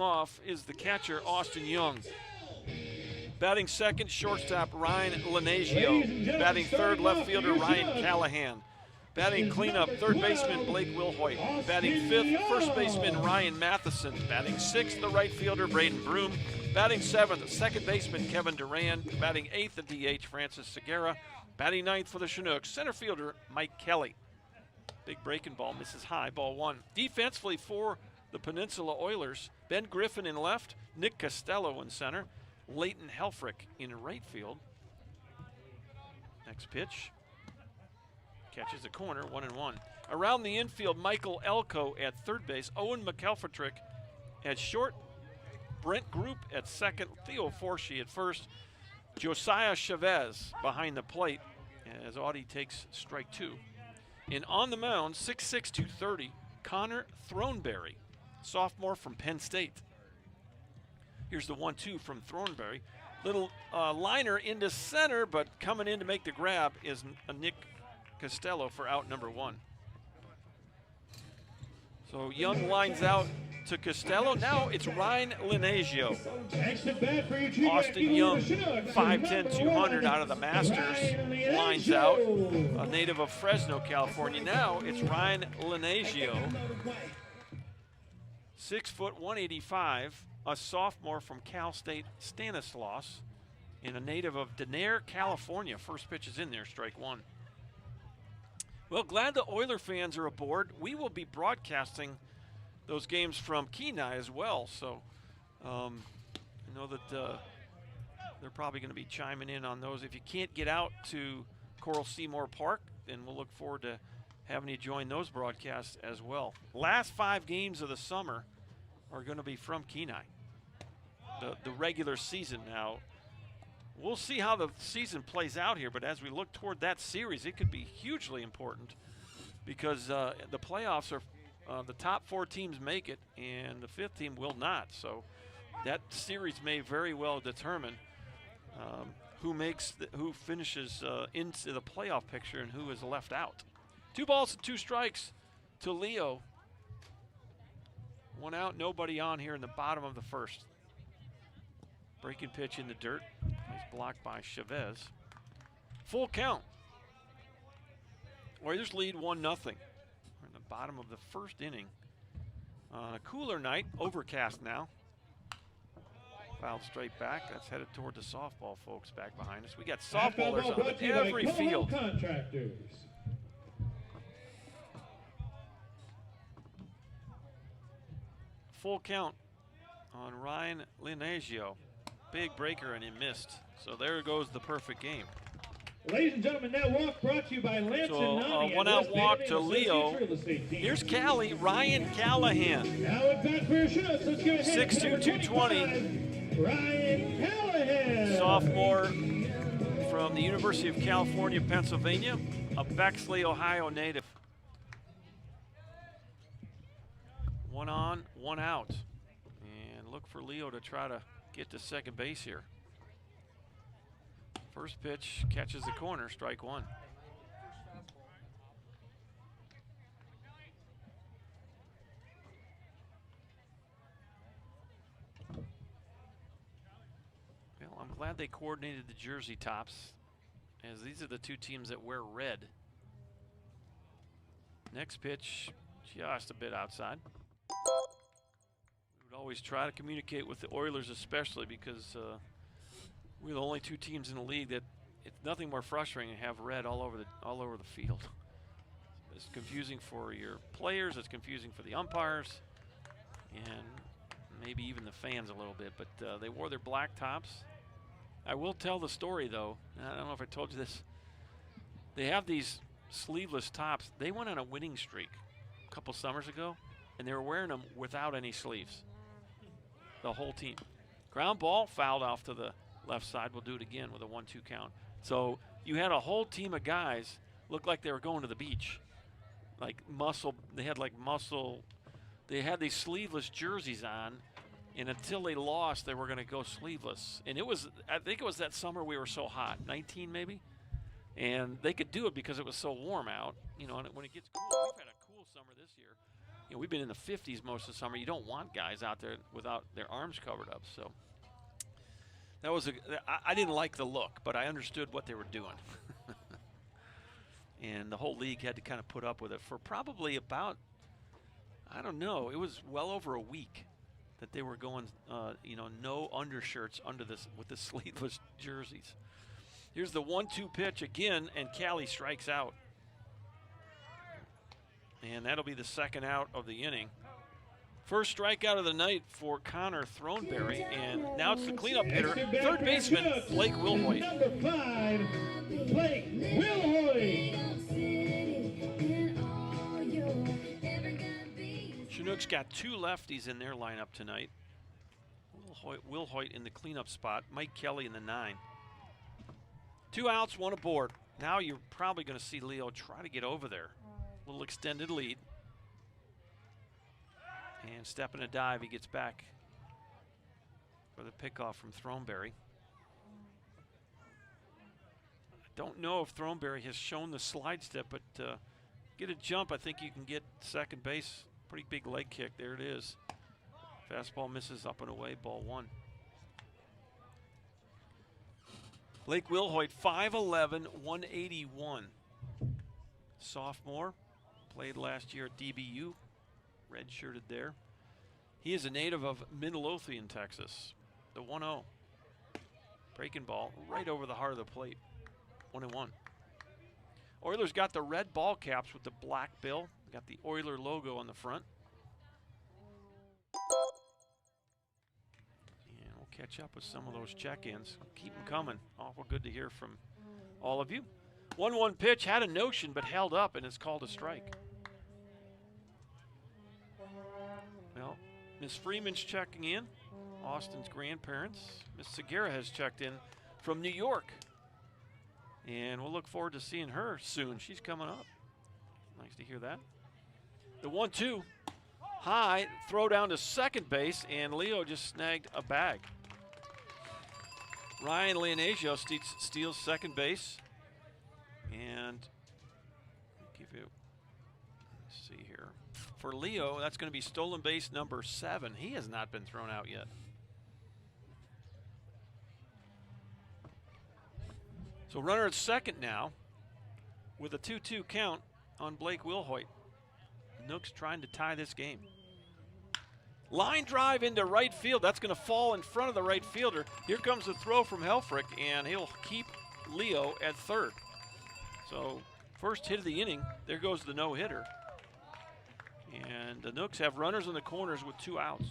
off is the catcher, Austin Young. Batting second, shortstop Ryan Lenagio. Batting third, left fielder Ryan Callahan. Batting cleanup, third baseman Blake Wilhoit. Batting fifth, first baseman Ryan Matheson. Batting sixth, the right fielder Braden Broom. Batting seventh, second baseman Kevin Duran. Batting eighth, the DH Francis Segura. Batting ninth for the Chinooks, center fielder Mike Kelly. Big breaking ball, misses high, ball one. Defensively for the Peninsula Oilers, Ben Griffin in left, Nick Costello in center, Leighton Helfrich in right field. Next pitch. Catches the corner, 1-1. Around the infield, Michael Elko at third base, Owen McElfretrick at short, Brent Group at second, Theo Forshee at first, Josiah Chavez behind the plate as Audie takes strike two. And on the mound, 6'6", 230, Connor Throneberry, sophomore from Penn State. Here's the 1-2 from Throneberry. Little liner into center, but coming in to make the grab is Nick Costello for out number one. So Young lines out to Costello. Now it's Ryan Lenagio. Austin Young, 5'10", 200 out of the Masters, lines out. A native of Fresno, California. Now it's Ryan Lenagio. 6 foot, 185, a sophomore from Cal State Stanislaus, and a native of Denair, California. First pitch is in there, strike one. Well, glad the Oiler fans are aboard. We will be broadcasting those games from Kenai as well, so I know that they're probably going to be chiming in on those. If you can't get out to Coral Seymour Park, then we'll look forward to having you join those broadcasts as well. Last 5 games of the summer are going to be from Kenai, the regular season. Now, we'll see how the season plays out here, but as we look toward that series, it could be hugely important because the playoffs are the top 4 teams make it, and the 5th team will not. So that series may very well determine who finishes into the playoff picture and who is left out. 2 balls and 2 strikes to Leo. 1 out, nobody on here in the bottom of the first. Breaking pitch in the dirt. He's blocked by Chavez. Full count. Warriors lead 1-0. We're in the bottom of the first inning. On a cooler night, overcast now. Fouled straight back. That's headed toward the softball folks back behind us. We got softballers on every field. Full count on Ryan Lenagio. Big breaker, and he missed. So there goes the perfect game. Ladies and gentlemen, that walk brought to you by Lance so a 1-out walk to Leo. Here's Callie, Ryan Callahan. Now at bat for your Chinooks. Let's go ahead. 6'2", 220. Ryan Callahan. Sophomore from the University of California, Pennsylvania. A Bexley, Ohio native. 1 on, 1 out. And look for Leo to try to get to second base here. First pitch catches the corner, strike one. Well, I'm glad they coordinated the jersey tops, as these are the 2 teams that wear red. Next pitch, just a bit outside. We would always try to communicate with the Oilers, especially because we're the only 2 teams in the league that it's nothing more frustrating to have red all over the field. It's confusing for your players, it's confusing for the umpires, and maybe even the fans a little bit, but they wore their black tops. I will tell the story though, I don't know if I told you this. They have these sleeveless tops. They went on a winning streak a couple summers ago, and they were wearing them without any sleeves. The whole team. Ground ball, fouled off to the left side. We'll do it again with a 1-2 count. So you had a whole team of guys look like they were going to the beach. Like muscle, they had these sleeveless jerseys on, and until they lost, they were going to go sleeveless. And I think it was that summer we were so hot, 19 maybe, and they could do it because it was so warm out. You know, and when it gets cool, we've had a cool summer this year. You know, we've been in the 50s most of the summer. You don't want guys out there without their arms covered up. So that was I didn't like the look, but I understood what they were doing. And the whole league had to kind of put up with it for probably about, I don't know, it was well over a week that they were going, you know, no undershirts under this with the sleeveless jerseys. Here's the 1-2 pitch again, and Callie strikes out. And that'll be the second out of the inning. First strikeout of the night for Connor Throneberry, and now it's the cleanup hitter, third baseman Blake Wilhoit. Number 5, Blake Wilhoit. Chinooks got 2 lefties in their lineup tonight. Wilhoit in the cleanup spot, Mike Kelly in the 9. 2 outs, 1 aboard. Now you're probably going to see Leo try to get over there. A little extended lead. And stepping a dive, he gets back for the pickoff from Throneberry. I don't know if Throneberry has shown the slide step, but get a jump, I think you can get second base. Pretty big leg kick, there it is. Fastball misses up and away, ball 1. Blake Wilhoit, 5'11", 181. Sophomore, played last year at DBU, redshirted there. He is a native of Midlothian, Texas. The 1-0. Breaking ball right over the heart of the plate. 1-1. Oilers got the red ball caps with the black bill. Got the Oiler logo on the front. And we'll catch up with some of those check-ins. Keep them coming. Awful good to hear from all of you. 1-1 pitch, had a notion but held up, and it's called a strike. Well, Miss Freeman's checking in. Austin's grandparents. Miss Segura has checked in from New York. And we'll look forward to seeing her soon. She's coming up. Nice to hear that. The 1-2, high, throw down to second base, and Leo just snagged a bag. Ryan Leonasio steals second base. And give you, let's see here. For Leo, that's going to be stolen base number 7. He has not been thrown out yet. So runner at second now with a 2-2 count on Blake Wilhoit. Nooks trying to tie this game. Line drive into right field. That's going to fall in front of the right fielder. Here comes the throw from Helfrich, and he'll keep Leo at third. So first hit of the inning, there goes the no-hitter. And the Nooks have runners in the corners with 2 outs.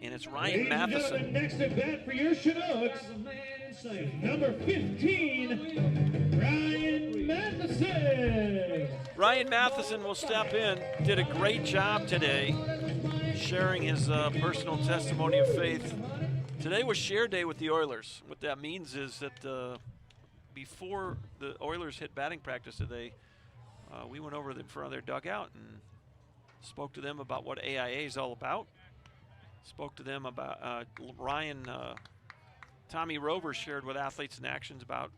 And it's Ryan Matheson. Next at bat for your Chinooks, number 15, Ryan Matheson. Ryan Matheson will step in. Did a great job today, sharing his personal testimony of faith. Today was share day with the Oilers. What that means is that before the Oilers hit batting practice today, we went over in front of their dugout and spoke to them about what AIA is all about. Spoke to them about Tommy Rover shared with Athletes in Actions about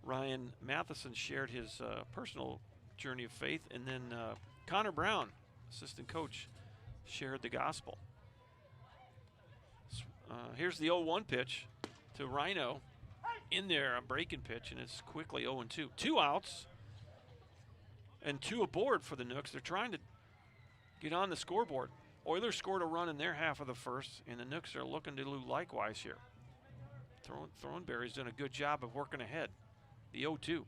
Ryan Matheson shared his personal journey of faith, and then Connor Brown, assistant coach, shared the gospel. Here's the 0-1 pitch to Rhino. In there, a breaking pitch, and it's quickly 0-2. 2 outs and 2 aboard for the Nooks. They're trying to get on the scoreboard. Oilers scored a run in their half of the first, and the Nooks are looking to do likewise here. Throneberry's done a good job of working ahead. The 0-2.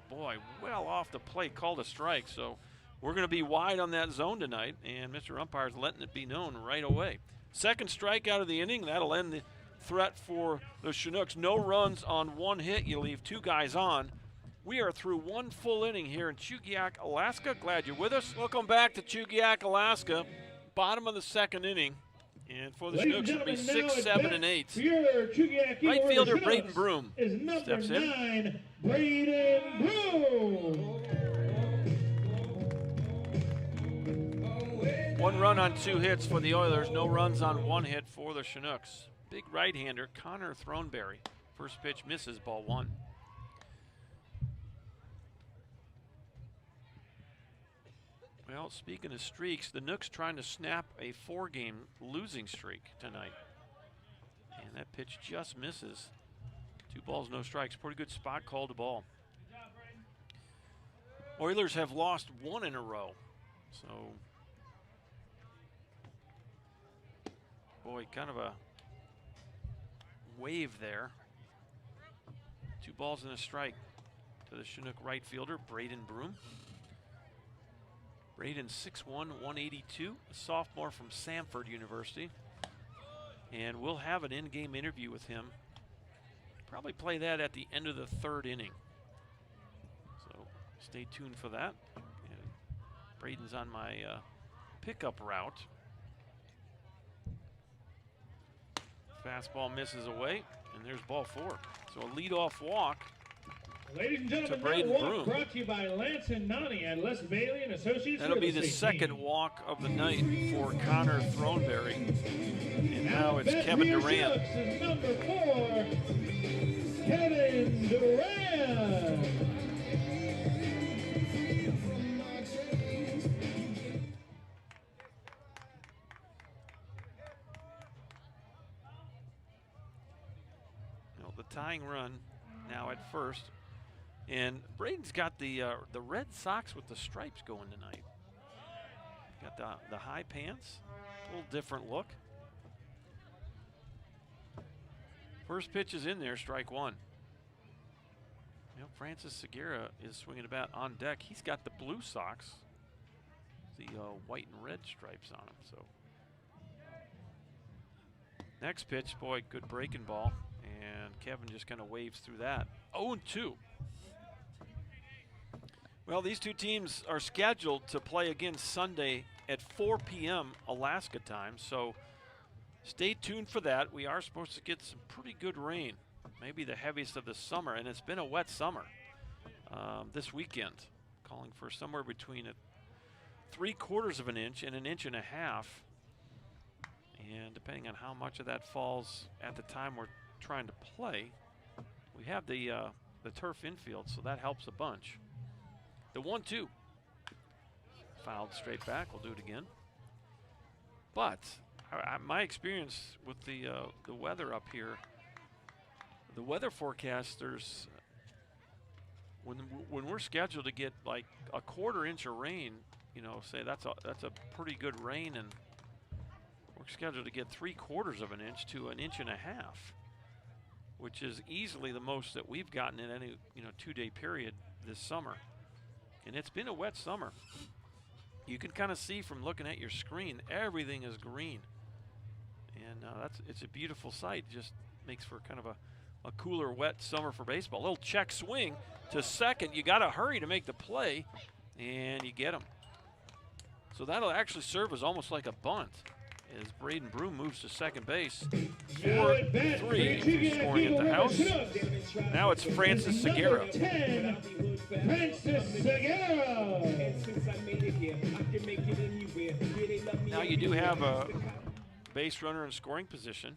Boy, well off the plate, called a strike, so we're going to be wide on that zone tonight, and Mr. Umpire's letting it be known right away. Second strikeout of the inning, that'll end the threat for the Chinooks. No runs on 1 hit. You leave 2 guys on. We are through 1 full inning here in Chugiak, Alaska. Glad you're with us. Welcome back to Chugiak, Alaska. Bottom of the 2nd inning. And for the Chinooks, it'll be 6, 7, and 8. Right fielder Braden Broom steps in. 9, Braden Broom. 1 run on 2 hits for the Oilers. No runs on 1 hit for the Chinooks. Big right-hander, Connor Throneberry. First pitch misses, ball 1. Well, speaking of streaks, the Nooks trying to snap a 4-game losing streak tonight. And that pitch just misses. 2 balls, no strikes. Pretty good spot call to ball. Oilers have lost 1 in a row. So, boy, kind of a wave there. 2 balls and a strike to the Chinook right fielder, Braden Broom. Braden 6'1", 182, a sophomore from Samford University. And we'll have an in-game interview with him. Probably play that at the end of the 3rd inning. So stay tuned for that. And Braden's on my pickup route. Fastball misses away, and there's ball 4. So a leadoff walk. Ladies and gentlemen, Braden that walk Broom. brought to you by Lance and Nani at Les Bailey and Associates. That'll be Real the Estate second Team. walk of the night for Connor Throneberry. And now it's Bat Kevin for your Durant. Shucks is number 4, Kevin Durant. Well, the tying run now at first. And Braden's got the Red Sox with the stripes going tonight. Got the high pants, a little different look. First pitch is in there, strike 1. You know, Francis Segura is swinging a bat on deck. He's got the blue socks, the white and red stripes on him. So next pitch, boy, good breaking ball, and Kevin just kind of waves through that. 0-2. Well, these two teams are scheduled to play again Sunday at 4 p.m. Alaska time, so stay tuned for that. We are supposed to get some pretty good rain, maybe the heaviest of the summer, and it's been a wet summer this weekend, calling for somewhere between 3/4 of an inch and 1.5 inches. And depending on how much of that falls at the time we're trying to play, we have the turf infield, so that helps a bunch. The 1-2. Fouled straight back. We'll do it again. But my experience with the weather up here, the weather forecasters, when we're scheduled to get like 1/4 inch of rain, you know, say that's a pretty good rain, and we're scheduled to get 3/4 of an inch to 1.5 inches, which is easily the most that we've gotten in any 2-day period this summer. And it's been a wet summer. You can kind of see from looking at your screen, everything is green. And it's a beautiful sight. Just makes for kind of a cooler, wet summer for baseball. A little check swing to second. You got to hurry to make the play, and you get him. So that'll actually serve as almost like a bunt as Braden Broom moves to second base. 4-3, scoring at the house. Now it's Francis Segura. 10, Francis Segura. Now you do have a base runner in scoring position.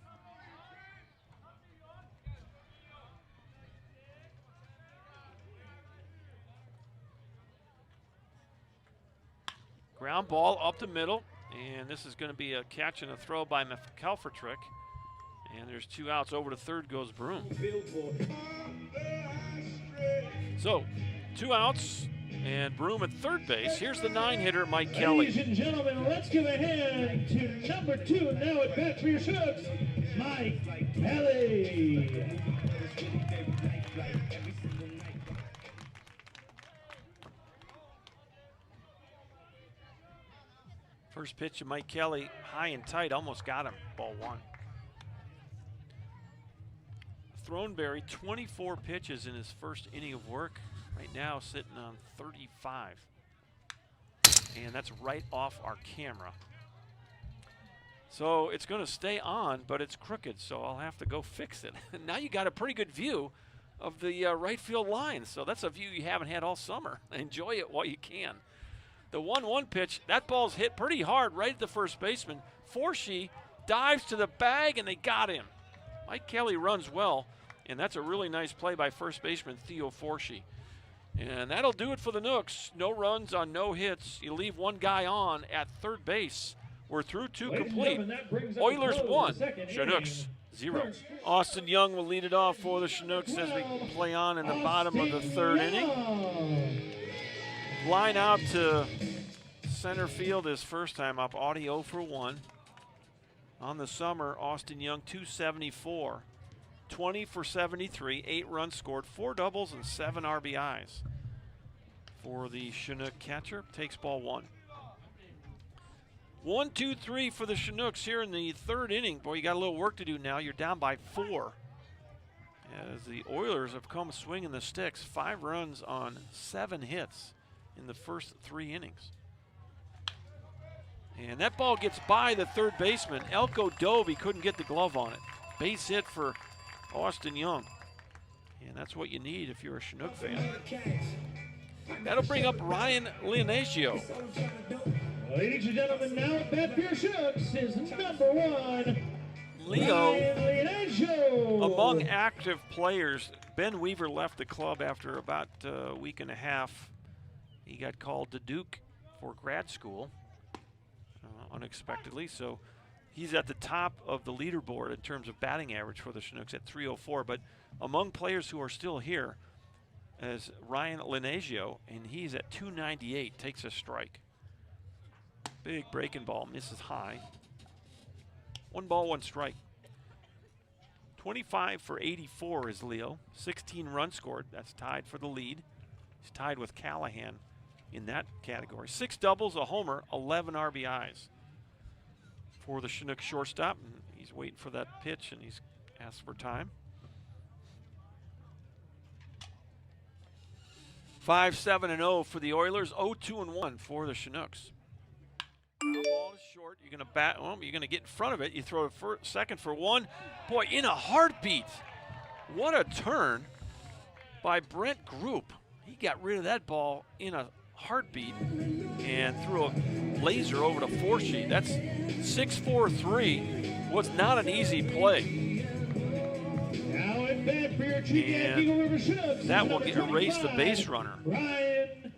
Ground ball up the middle, and this is going to be a catch and a throw by McAlfertrick. And there's 2 outs. Over to third goes Broom. So 2 outs and Broom at third base. Here's the 9-hitter, Mike Kelly. Ladies and gentlemen, let's give a hand to number 2. Now at bat for your Shucks, Mike Kelly. First pitch of Mike Kelly, high and tight, almost got him. Ball 1. Throneberry, 24 pitches in his first inning of work. Right now sitting on 35. And that's right off our camera. So it's going to stay on, but it's crooked, so I'll have to go fix it. Now you got a pretty good view of the right field line. So that's a view you haven't had all summer. Enjoy it while you can. The 1-1 pitch, that ball's hit pretty hard right at the first baseman. Forshee dives to the bag, and they got him. Mike Kelly runs well, and that's a really nice play by first baseman Theo Forshee. And that'll do it for the Nooks. No runs on no hits. You leave one guy on at third base. We're through two complete. Oilers 1, Chinooks 0. Austin Young will lead it off for the Chinooks as we play on in the bottom of the third inning. Line out to center field his first time up. Audie 0 for 1. On the summer, Austin Young 274. 20 for 73, 8 runs scored, 4 doubles and 7 RBIs. For the Chinook catcher, takes ball 1. 1, 2, 3 for the Chinooks here in the third inning. Boy, you got a little work to do now. You're down by 4. As the Oilers have come swinging the sticks, 5 runs on 7 hits in the first 3 innings. And that ball gets by the third baseman. Elko dove, he couldn't get the glove on it. Base hit for Austin Young. And that's what you need if you're a Chinook fan. That'll bring up Ryan Leonasio. Ladies and gentlemen, now at bat for your Chinooks is number 1, Leo. Ryan Leonasio. Among active players, Ben Weaver left the club after about a week and a half. He got called to Duke for grad school unexpectedly, so he's at the top of the leaderboard in terms of batting average for the Chinooks at 304. But among players who are still here is Ryan Leonasio, and he's at 298, takes a strike. Big breaking ball, misses high. 1 ball, 1 strike. 25 for 84 is Leo. 16 runs scored. That's tied for the lead. He's tied with Callahan in that category. 6 doubles, a homer, 11 RBIs. For the Chinook shortstop, and he's waiting for that pitch, and he's asked for time. 5-7-0 for the Oilers. 0-2-1 for the Chinooks. Ground ball is short. You're going to bat. Well, you're going to get in front of it. You throw it second for 1. Boy, in a heartbeat. What a turn by Brent Group. He got rid of that ball in a heartbeat and threw a laser over to 4-sheet. That's 6-4-3. Was not an easy play. Now at bat for your Chinooks, that will erase the base runner. Ryan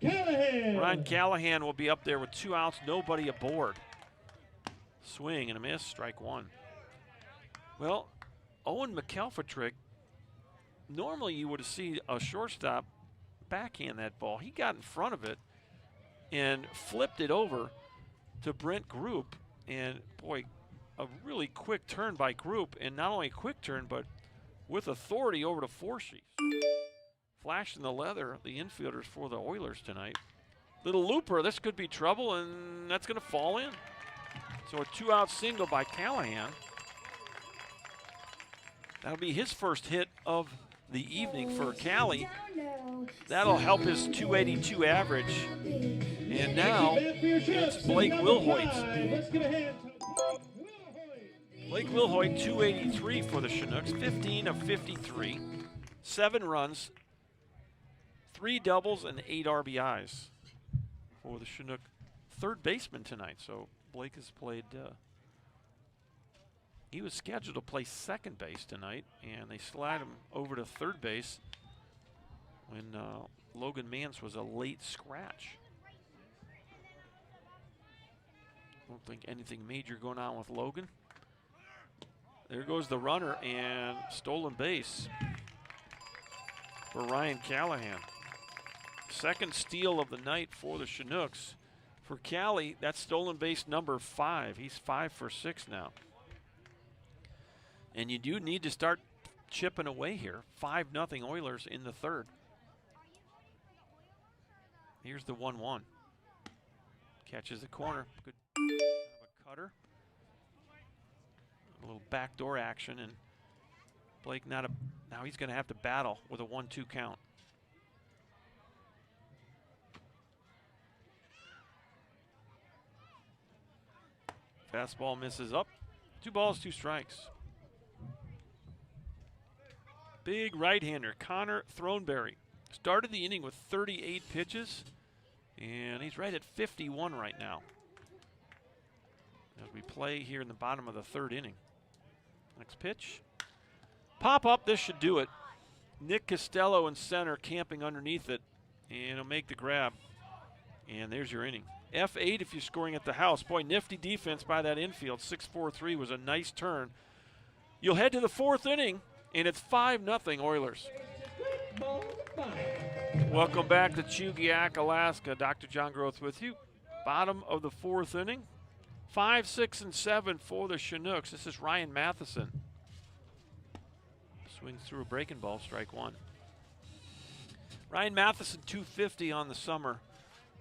Callahan. Ryan Callahan will be up there with 2 outs, nobody aboard. Swing and a miss, strike 1. Well, Owen McElpatrick, normally you would have seen a shortstop backhand that ball. He got in front of it and flipped it over to Brent Group, and boy, a really quick turn by Group, and not only a quick turn, but with authority over to 4-sheet. Flashed in the leather, the infielders for the Oilers tonight. Little looper, this could be trouble, and that's going to fall in. So a 2-out single by Callahan. That'll be his first hit of the evening for Callie. That'll help his 282 average. And now it's Blake Wilhoit. Blake Wilhoit, 283 for the Chinooks, 15 of 53, 7 runs, 3 doubles, and 8 RBIs for the Chinook third baseman tonight. So Blake has played, he was scheduled to play second base tonight, and they slide him over to third base when Logan Mance was a late scratch. Don't think anything major going on with Logan. There goes the runner, and stolen base for Ryan Callahan. Second steal of the night for the Chinooks. For Callie, that's stolen base number 5. He's 5 for 6 now. And you do need to start chipping away here. 5-0 Oilers in the third. Here's the 1-1. Catches the corner. Good kind of a cutter. A little backdoor action, and Blake now he's going to have to battle with a 1-2 count. Fastball misses up. 2 balls, 2 strikes. Big right-hander, Connor Throneberry. Started the inning with 38 pitches, and he's right at 51 right now. As we play here in the bottom of the third inning. Next pitch. Pop up, this should do it. Nick Costello in center, camping underneath it, and he'll make the grab. And there's your inning. F8 if you're scoring at the house. Boy, nifty defense by that infield. 6-4-3 was a nice turn. You'll head to the 4th inning, and it's 5-0 Oilers. Welcome back to Chugiak, Alaska. Dr. John Groth with you. Bottom of the 4th inning. 5, 6, and 7 for the Chinooks. This is Ryan Matheson. Swings through a breaking ball, strike one. Ryan Matheson, 250 on the summer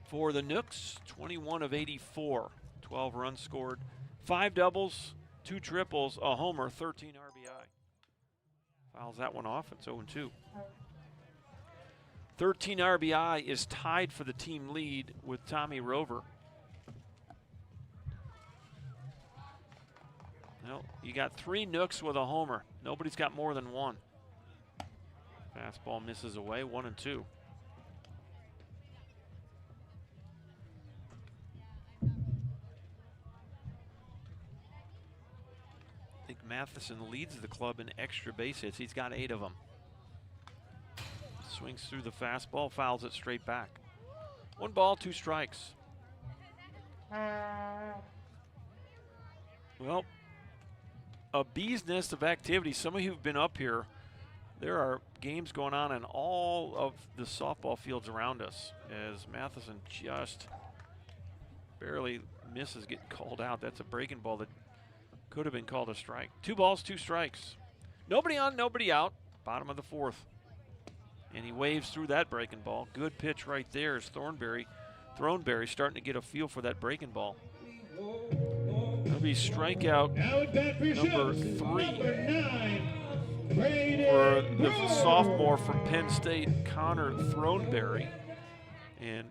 for the Nooks. 21 of 84. 12 runs scored. 5 doubles, 2 triples, a homer, 13 RBI. Fouls that one off. It's 0-2. 13 RBI is tied for the team lead with Tommy Rover. Well, you got 3 Nooks with a homer. Nobody's got more than 1. Fastball misses away, 1-2. I think Matheson leads the club in extra base hits. He's got 8 of them. Swings through the fastball, fouls it straight back. 1 ball, 2 strikes. Well, a bee's nest of activity. Some of you have been up here. There are games going on in all of the softball fields around us as Matheson just barely misses getting called out. That's a breaking ball that could have been called a strike. 2 balls, 2 strikes. Nobody on, nobody out. Bottom of the 4th. And he waves through that breaking ball. Good pitch right there is Throneberry starting to get a feel for that breaking ball. That'll be strikeout number 3 for the sophomore from Penn State, Connor Throneberry. And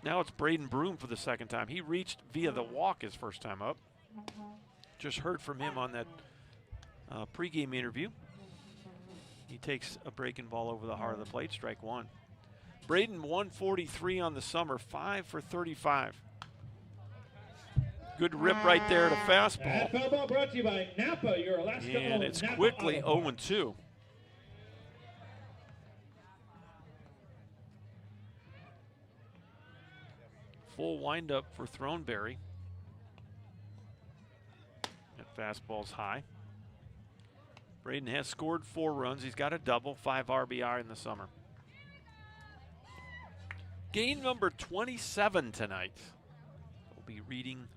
now it's Braden Broom for the 2nd time. He reached via the walk his first time up. Just heard from him on that pregame interview. He takes a breaking ball over the heart of the plate, strike 1. Braden 143 on the summer, 5 for 35. Good rip right there at a fastball. That ball brought to you by Napa, your Alaska. And it's quickly 0-2. Full windup for Throneberry. That fastball's high. Braden has scored 4 runs. He's got a double, 5 RBI in the summer. Game number 27 tonight. We'll be reading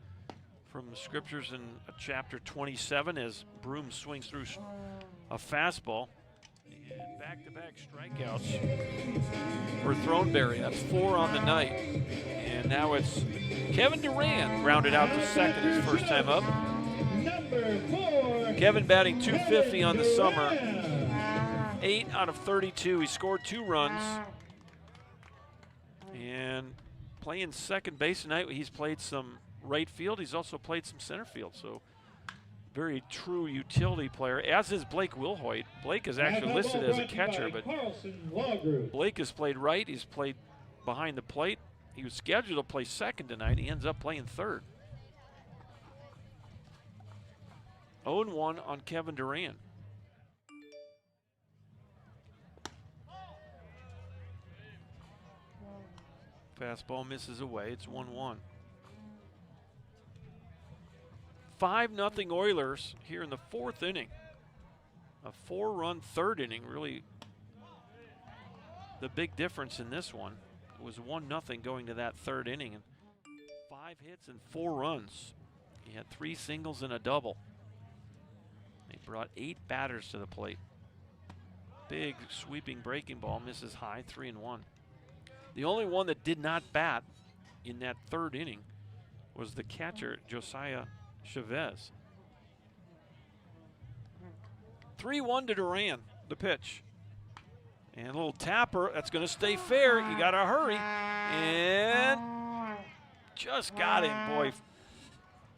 from the scriptures in chapter 27 as Broom swings through a fastball. And back-to-back strikeouts for Throneberry. That's 4 on the night. And now it's Kevin Durant grounded out to second his first time up. Number 4. Kevin batting 250 on the summer. 8 out of 32. He scored 2 runs. And playing second base tonight, he's played some right field. He's also played some center field. So very true utility player, as is Blake Wilhoit. Blake is actually listed as a catcher, but Blake has played right. He's played behind the plate. He was scheduled to play second tonight. He ends up playing third. 0-1 on Kevin Durant. Fastball misses away. It's 1-1. 5-0 Oilers here in the 4th inning. A 4-run 3rd inning, really the big difference in this one. It was 1-0 going to that 3rd inning, and 5 hits and 4 runs. He had 3 singles and a double. He brought 8 batters to the plate. Big sweeping breaking ball misses high, 3-1. The only one that did not bat in that 3rd inning was the catcher, Josiah Chavez. 3-1 to Duran, the pitch. And a little tapper, that's going to stay fair. You got to hurry. And just got him, boy.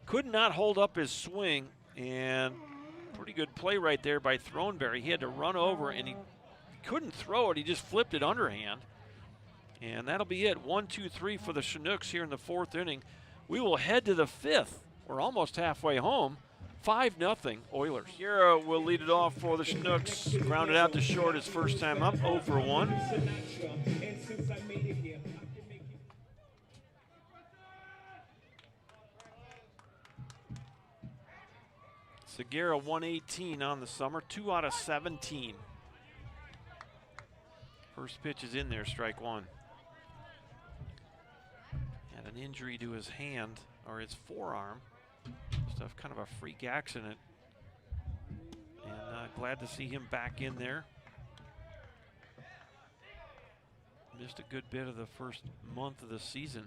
Could not hold up his swing, and pretty good play right there by Throneberry. He had to run over, and he couldn't throw it. He just flipped it underhand. And that'll be it. 1-2-3 for the Chinooks here in the 4th inning. We will head to the 5th. We're almost halfway home. 5-0 Oilers. Guerra will lead it off for the Chinooks. Grounded out to short his first time up, 0 for 1. Segura 118 on the summer, 2 out of 17. First pitch is in there, strike one. Had an injury to his hand, or his forearm. Just kind of a freak accident. And glad to see him back in there. Missed a good bit of the first month of the season.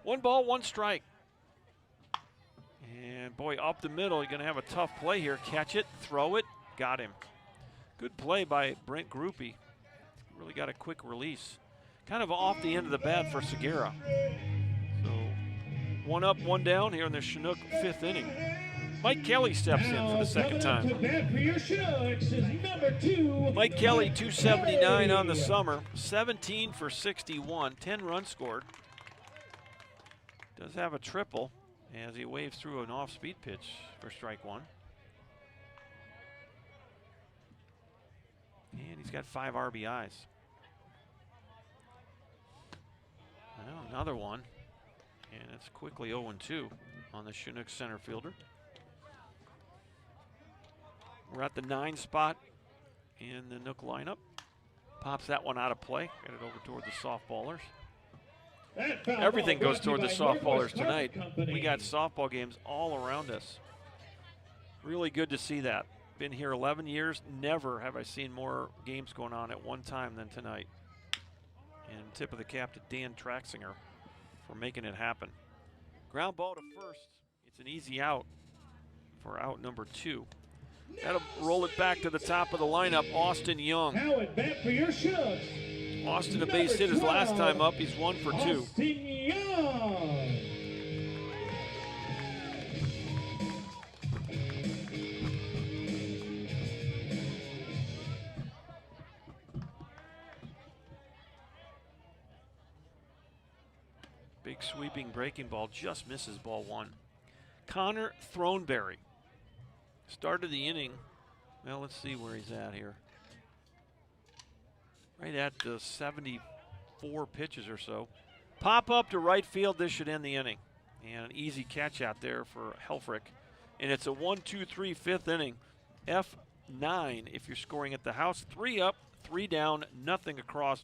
1 ball, 1 strike. And boy, up the middle, you're going to have a tough play here. Catch it, throw it, got him. Good play by Brent Groupie. Really got a quick release. Kind of off the end of the bat for Segura. So 1 up, 1 down here in the Chinook 5th inning. Mike Kelly steps in for the second time. Mike Kelly, 279 on the summer, 17 for 61, 10 runs scored. Does have a triple as he waves through an off-speed pitch for strike one. And he's got 5 RBIs. Well, another one, and it's quickly 0-2 on the Chinook center fielder. We're at the 9 spot in the Nook lineup. Pops that one out of play. Get it over toward the softballers. Everything goes toward the softballers tonight. We got softball games all around us. Really good to see that. Been here 11 years. Never have I seen more games going on at one time than tonight. And tip of the cap to Dan Traxinger for making it happen. Ground ball to first. It's an easy out for out number 2. That'll roll it back to the top of the lineup, Austin Young. Now at bat for your Chinooks. Austin a base hit his last time up. He's 1 for 2. Austin Young. Big sweeping breaking ball, just misses ball 1. Connor Throneberry. Started the inning. Well, let's see where he's at here. Right at 74 pitches or so. Pop up to right field. This should end the inning. And an easy catch out there for Helfrich. And it's a 1-2-3 5th inning. F9 if you're scoring at the house. 3 up, 3 down, nothing across.